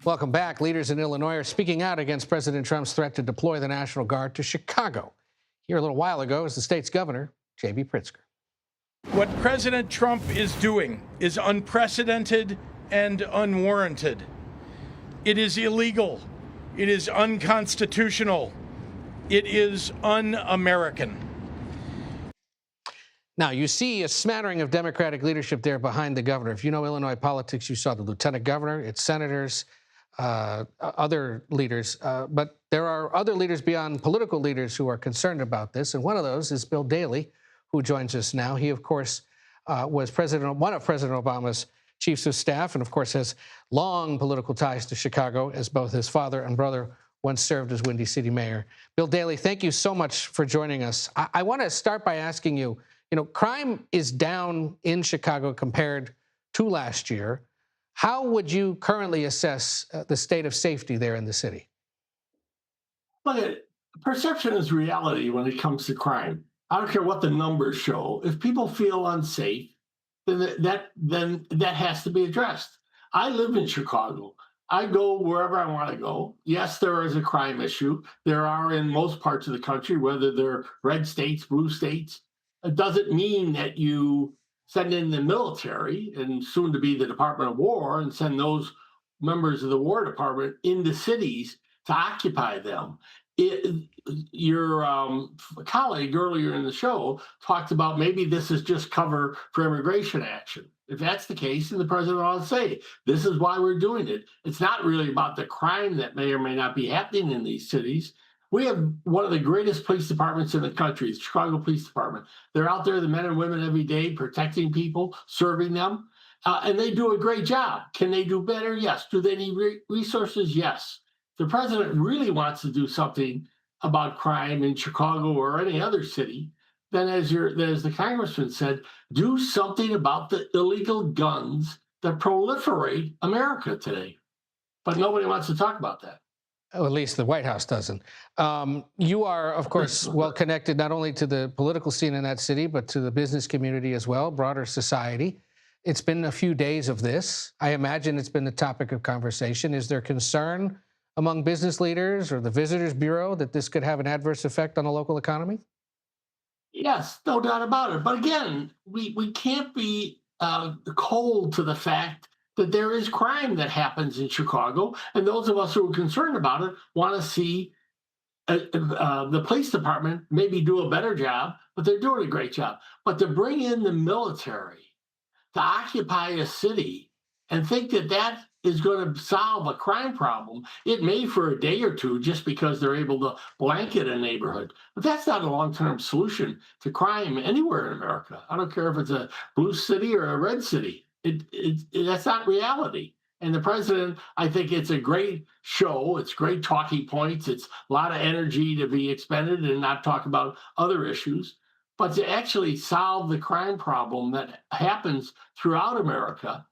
Welcome back. Leaders in Illinois are speaking out against President Trump's threat to deploy the National Guard to Chicago. Here a little while ago is the state's governor, J.B. Pritzker. What President Trump is doing is unprecedented and unwarranted. It is illegal. It is unconstitutional. It is un-American. Now, you see a smattering of Democratic leadership there behind the governor. If you know Illinois politics, you saw the lieutenant governor, its senators, other leaders. But there are other leaders beyond political leaders who are concerned about this. And one of those is Bill Daley, who joins us now. He, of course, was one of President Obama's chiefs of staff and, of course, has long political ties to Chicago, as both his father and brother once served as Windy City mayor. Bill Daley, thank you so much for joining us. I want to start by asking you, crime is down in Chicago compared to last year. How would you currently assess the state of safety there in the city? Well, perception is reality when it comes to crime. I don't care what the numbers show. If people feel unsafe, then that has to be addressed. I live in Chicago. I go wherever I want to go. Yes, there is a crime issue. There are in most parts of the country, whether they're red states, blue states. It doesn't mean that you send in the military and soon to be the Department of War and send those members of the War Department into cities to occupy them. Your colleague earlier in the show talked about maybe this is just cover for immigration action. If that's the case, then the president ought to say, this is why we're doing it. It's not really about the crime that may or may not be happening in these cities. We have one of the greatest police departments in the country, the Chicago Police Department. They're out there, the men and women every day, protecting people, serving them, and they do a great job. Can they do better? Yes. Do they need resources? Yes. The president really wants to do something about crime in Chicago or any other city, then as the congressman said, do something about the illegal guns that proliferate America today. But nobody wants to talk about that. At least the White House doesn't. You are, of course, well connected not only to the political scene in that city, but to the business community as well, broader society. It's been a few days of this. I imagine it's been the topic of conversation. Is there concern among business leaders or the Visitors Bureau that this could have an adverse effect on the local economy? Yes, no doubt about it. But again, we can't be cold to the fact that there is crime that happens in Chicago, and those of us who are concerned about it want to see the police department maybe do a better job, but they're doing a great job. But to bring in the military to occupy a city and think that that is going to solve a crime problem, it may for a day or two just because they're able to blanket a neighborhood. But that's not a long-term solution to crime anywhere in America. I don't care if it's a blue city or a red city. That's not reality. And the president, I think it's a great show. It's great talking points. It's a lot of energy to be expended and not talk about other issues. But to actually solve the crime problem that happens throughout America,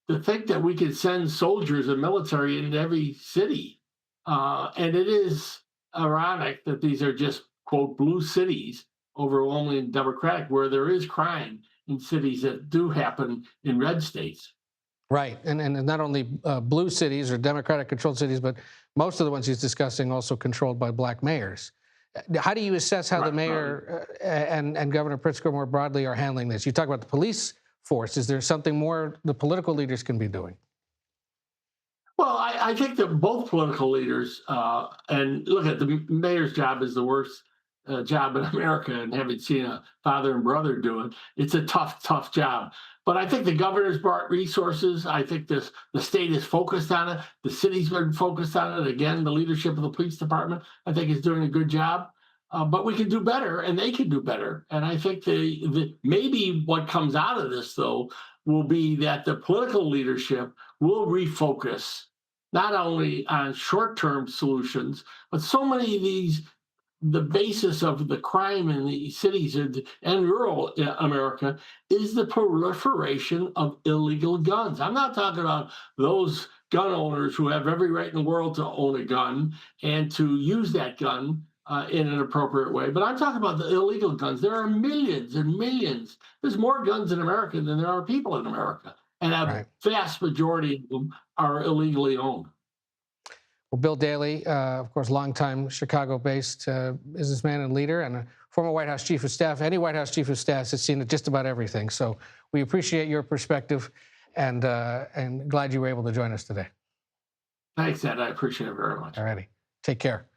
to think that we could send soldiers and military into every city. And it is ironic that these are just, quote, blue cities, overwhelmingly Democratic, where there is crime in cities that do happen in red states. Right. And not only blue cities or Democratic-controlled cities, but most of the ones he's discussing also controlled by black mayors. How do you assess how the mayor and Governor Pritzker more broadly are handling this? You talk about the police force. Is there something more the political leaders can be doing? Well, I think that both political leaders, and look at the mayor's job is the worst job in America, and having seen a father and brother do it, it's a tough job. But I think the governor's brought resources. I think the state is focused on it. The city's been focused on it. Again, the leadership of the police department, I think, is doing a good job. But we can do better, and they can do better. And I think maybe what comes out of this, though, will be that the political leadership will refocus not only on short-term solutions, but so many of these, the basis of the crime in the cities and rural America is the proliferation of illegal guns. I'm not talking about those gun owners who have every right in the world to own a gun and to use that gun in an appropriate way. But I'm talking about the illegal guns. There are millions and millions. There's more guns in America than there are people in America. And a vast majority of them are illegally owned. Well, Bill Daley, of course, longtime Chicago-based businessman and leader, and a former White House chief of staff. Any White House chief of staff has seen just about everything. So we appreciate your perspective, and glad you were able to join us today. Thanks, Ed. I appreciate it very much. All righty. Take care.